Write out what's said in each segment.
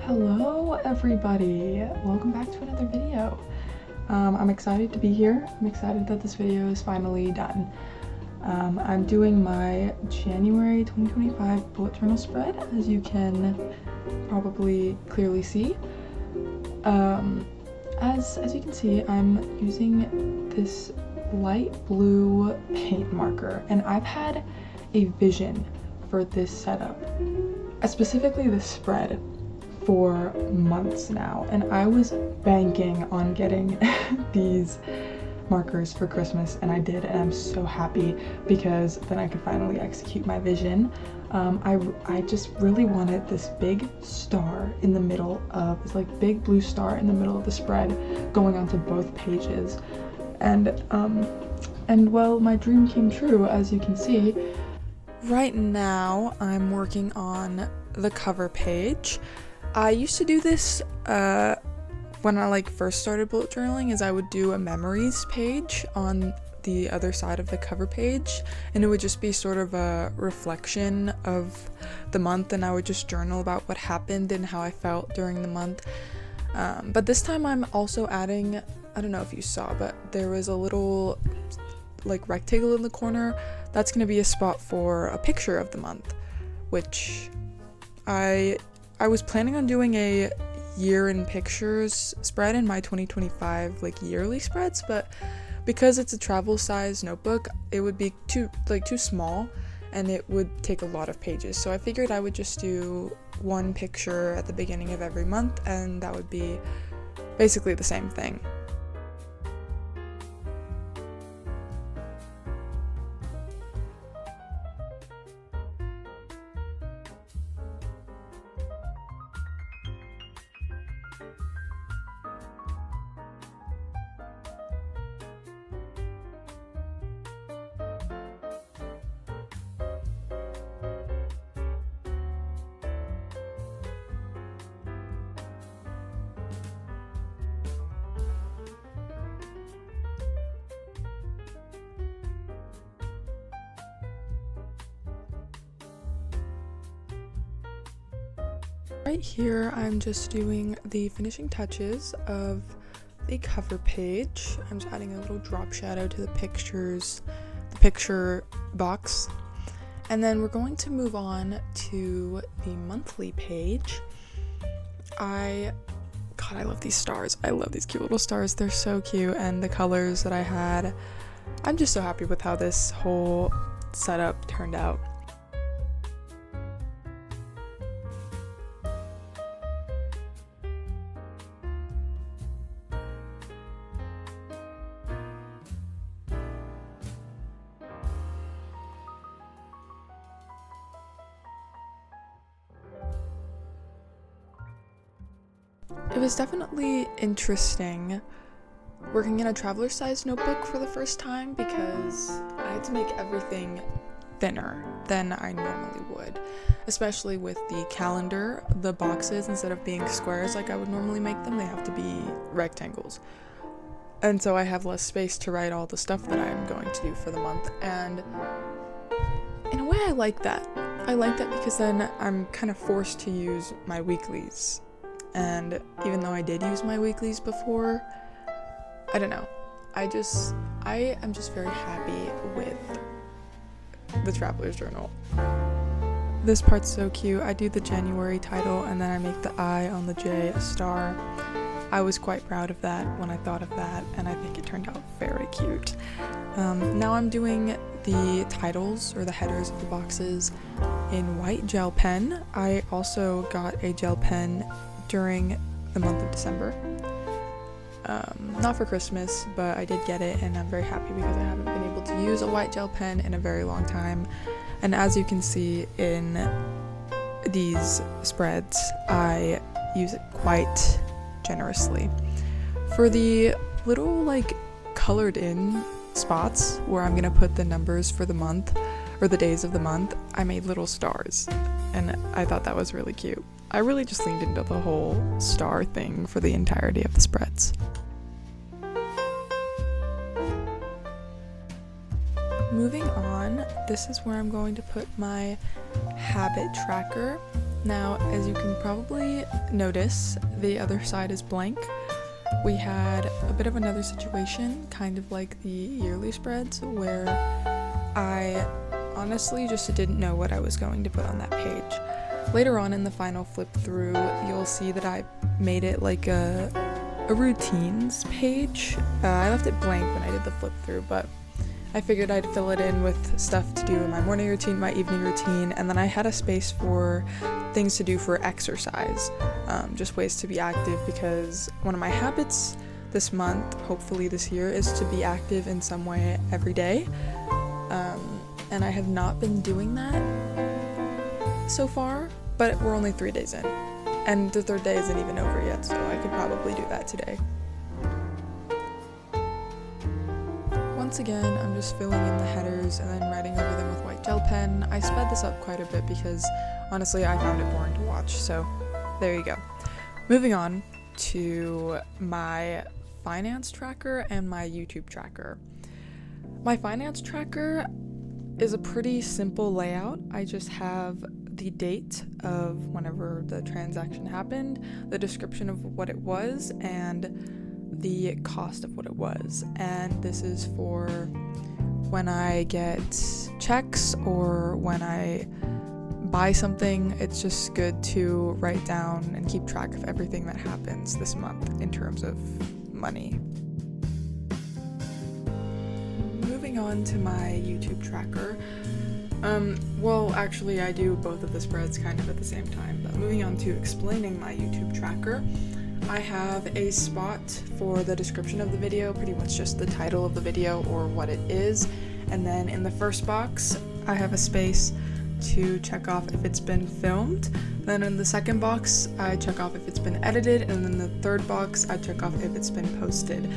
Hello everybody! Welcome back to another video. I'm excited to be here. I'm excited that this video is finally done. I'm doing my January 2025 bullet journal spread, as you can probably clearly see. As you can see, I'm using this light blue paint marker, and I've had a vision for this setup, specifically this spread, for months now, and I was banking on getting these markers for Christmas, and I did, and I'm so happy because then I could finally execute my vision. I just really wanted this big star in the middle of this, like, big blue star in the middle of the spread going onto both pages, and well, my dream came true, as you can see. Right now I'm working on the cover page. I used to do this when I first started bullet journaling, is I would do a memories page on the other side of the cover page, and it would just be sort of a reflection of the month, and I would just journal about what happened and how I felt during the month. But this time I'm also adding, I don't know if you saw, but there was a little rectangle in the corner. That's going to be a spot for a picture of the month, which I was planning on doing a year in pictures spread in my 2025 yearly spreads, but because it's a travel size notebook, it would be too small and it would take a lot of pages. So I figured I would just do one picture at the beginning of every month, and that would be basically the same thing. Right here, I'm just doing the finishing touches of the cover page. I'm just adding a little drop shadow to the picture box. And then we're going to move on to the monthly page. God, I love these stars. I love these cute little stars. They're so cute, and the colors that I had. I'm just so happy with how this whole setup turned out. It was definitely interesting working in a traveler size notebook for the first time, because I had to make everything thinner than I normally would, especially with the calendar. The boxes, instead of being squares like I would normally make them, they have to be rectangles, and so I have less space to write all the stuff that I am going to do for the month. And in a way, I like that because then I'm kind of forced to use my weeklies. And even though I did use my weeklies before, I don't know, I am just very happy with the traveler's journal. This part's so cute. I do the January title, and then I make the I on the J a star. I was quite proud of that when I thought of that, and I think it turned out very cute. Now I'm doing the titles, or the headers of the boxes, in white gel pen. I also got a gel pen during the month of December. Not for Christmas, but I did get it, and I'm very happy because I haven't been able to use a white gel pen in a very long time. And as you can see in these spreads, I use it quite generously. For the little colored in spots where I'm gonna put the numbers for the month, or the days of the month, I made little stars, and I thought that was really cute. I really just leaned into the whole star thing for the entirety of the spreads. Moving on, this is where I'm going to put my habit tracker. Now, as you can probably notice, the other side is blank. We had a bit of another situation, kind of like the yearly spreads, where I honestly just didn't know what I was going to put on that page. Later on in the final flip through, you'll see that I made it like a routines page. I left it blank when I did the flip through, but I figured I'd fill it in with stuff to do in my morning routine, my evening routine, and then I had a space for things to do for exercise, just ways to be active, because one of my habits this month, hopefully this year, is to be active in some way every day, and I have not been doing that so far, but we're only 3 days in, and the third day isn't even over yet, so I could probably do that today. Once again, I'm just filling in the headers and then writing over them with white gel pen. I sped this up quite a bit because honestly I found it boring to watch, so there you go. Moving on to my finance tracker and my YouTube tracker. My finance tracker is a pretty simple layout. I just have the date of whenever the transaction happened, the description of what it was, and the cost of what it was. And this is for when I get checks or when I buy something. It's just good to write down and keep track of everything that happens this month in terms of money. Moving on to my YouTube tracker. Well, actually I do both of the spreads kind of at the same time, but moving on to explaining my YouTube tracker, I have a spot for the description of the video, pretty much just the title of the video or what it is, and then in the first box I have a space to check off if it's been filmed. Then in the second box I check off if it's been edited, and then the third box I check off if it's been posted.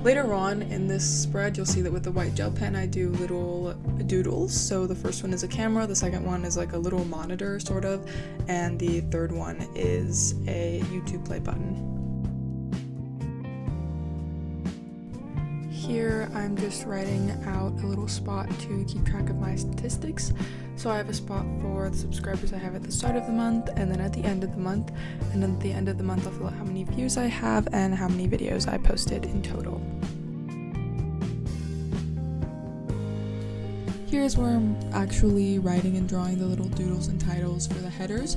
Later on in this spread you'll see that with the white gel pen I do little doodles. So the first one is a camera, the second one is like a little monitor sort of, and the third one is a YouTube play button. Here I'm just writing out a little spot to keep track of my statistics. So I have a spot for the subscribers I have at the start of the month and then at the end of the month, and then at the end of the month I'll fill out how many views I have and how many videos I posted in total. Here's where I'm actually writing and drawing the little doodles and titles for the headers.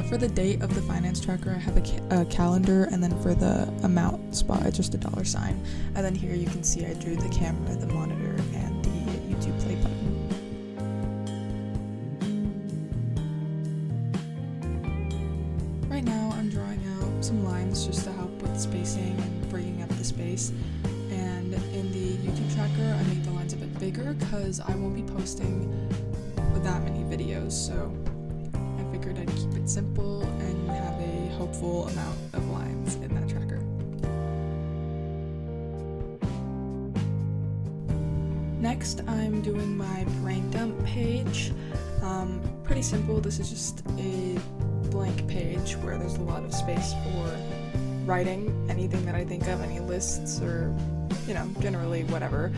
For the date of the finance tracker, I have a calendar, and then for the amount spot, it's just a $sign. And then here you can see I drew the camera, the monitor, and the YouTube play button. Right now, I'm drawing out some lines just to help with spacing and bringing up the space. And in the YouTube tracker, I made the lines a bit bigger because I won't be posting that many videos, so I figured I'd keep it simple and have a hopeful amount of lines in that tracker. Next, I'm doing my brain dump page. Pretty simple. This is just a blank page where there's a lot of space for writing anything that I think of, any lists or, generally whatever.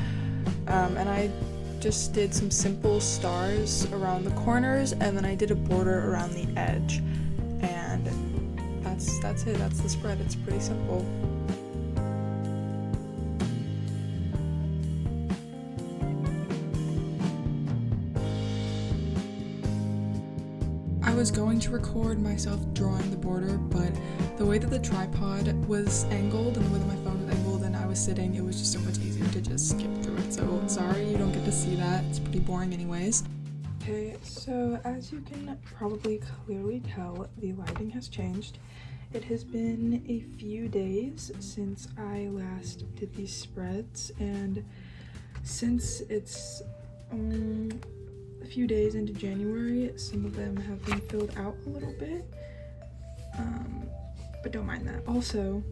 And I just did some simple stars around the corners, and then I did a border around the edge, and that's it. That's the spread. It's pretty simple. I was going to record myself drawing the border, but the way that the tripod was angled and the way that my phone was angled and I was sitting, it was just so much easier to just skip through it. So sorry you don't get to see that. It's pretty boring anyways. Okay, so as you can probably clearly tell, the lighting has changed. It has been a few days since I last did these spreads, and since it's a few days into January, some of them have been filled out a little bit, but don't mind that. Also,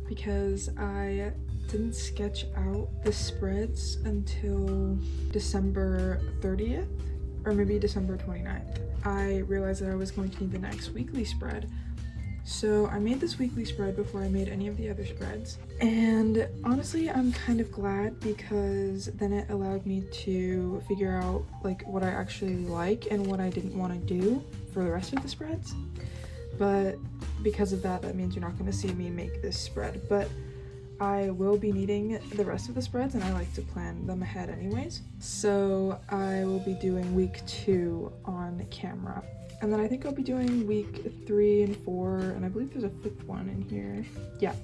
because I didn't sketch out the spreads until December 30th, or maybe December 29th, I realized that I was going to need the next weekly spread, So I made this weekly spread before I made any of the other spreads, and honestly I'm kind of glad because then it allowed me to figure out like what I actually like and what I didn't want to do for the rest of the spreads. But because of that, that means you're not going to see me make this spread, but I will be needing the rest of the spreads and I like to plan them ahead anyways. So I will be doing week 2 on camera. And then I think I'll be doing week 3 and 4, and I believe there's a 5th one in here. Yeah,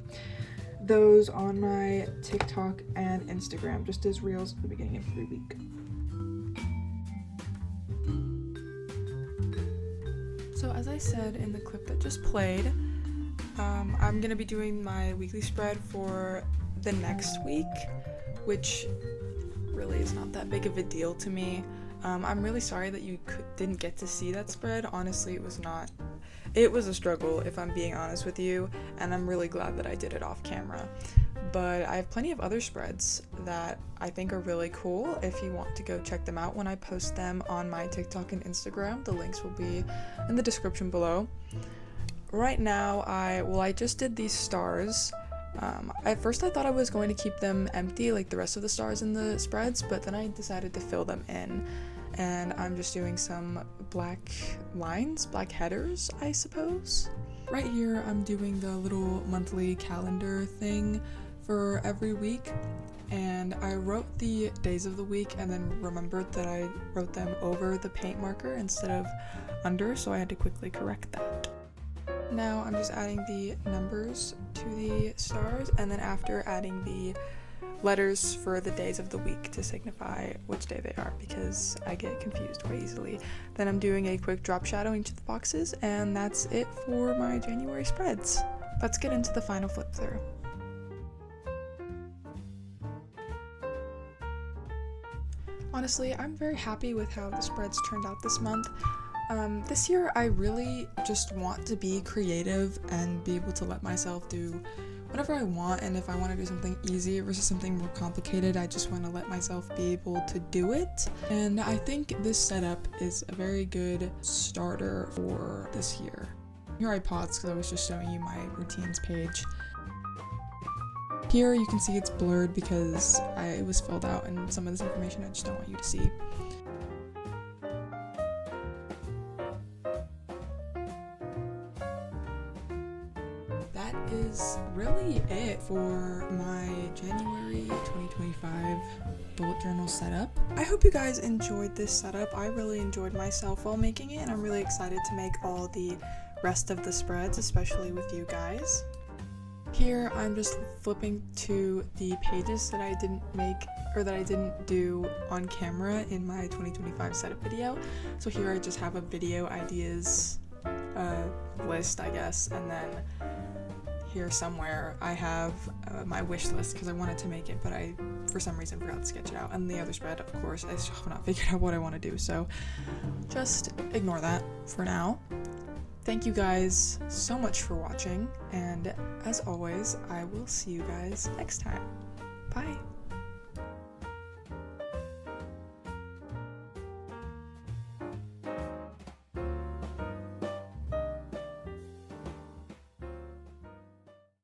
those on my TikTok and Instagram, just as reels at the beginning of every week. So as I said in the clip that just played, I'm gonna be doing my weekly spread for the next week, which really is not that big of a deal to me. I'm really sorry that you didn't get to see that spread. Honestly, it was a struggle, if I'm being honest with you, and I'm really glad that I did it off camera. But I have plenty of other spreads that I think are really cool if you want to go check them out when I post them on my TikTok and Instagram. The links will be in the description below. Right now, I just did these stars. At first I thought I was going to keep them empty like the rest of the stars in the spreads, but then I decided to fill them in, and I'm just doing some black lines, black headers, I suppose. Right here I'm doing the little monthly calendar thing for every week, and I wrote the days of the week and then remembered that I wrote them over the paint marker instead of under, so I had to quickly correct that. Now I'm just adding the numbers to the stars, and then after adding the letters for the days of the week to signify which day they are, because I get confused quite easily. Then I'm doing a quick drop shadowing to the boxes, and that's it for my January spreads. Let's get into the final flip through. Honestly, I'm very happy with how the spreads turned out this month. This year I really just want to be creative and be able to let myself do whatever I want, and if I want to do something easy versus something more complicated, I just want to let myself be able to do it. And I think this setup is a very good starter for this year. Here I paused because I was just showing you my routines page. Here you can see it's blurred because it was filled out, and some of this information I just don't want you to see. That is really it for my January 2025 bullet journal setup. I hope you guys enjoyed this setup. I really enjoyed myself while making it, and I'm really excited to make all the rest of the spreads, especially with you guys. Here I'm just flipping to the pages that I didn't make or that I didn't do on camera in my 2025 setup video. So here I just have a video ideas list, I guess, and then here somewhere I have my wish list because I wanted to make it, but I for some reason forgot to sketch it out. And the other spread, of course, I still have not figured out what I want to do, so just ignore that for now. Thank you guys so much for watching, and as always, I will see you guys next time. Bye!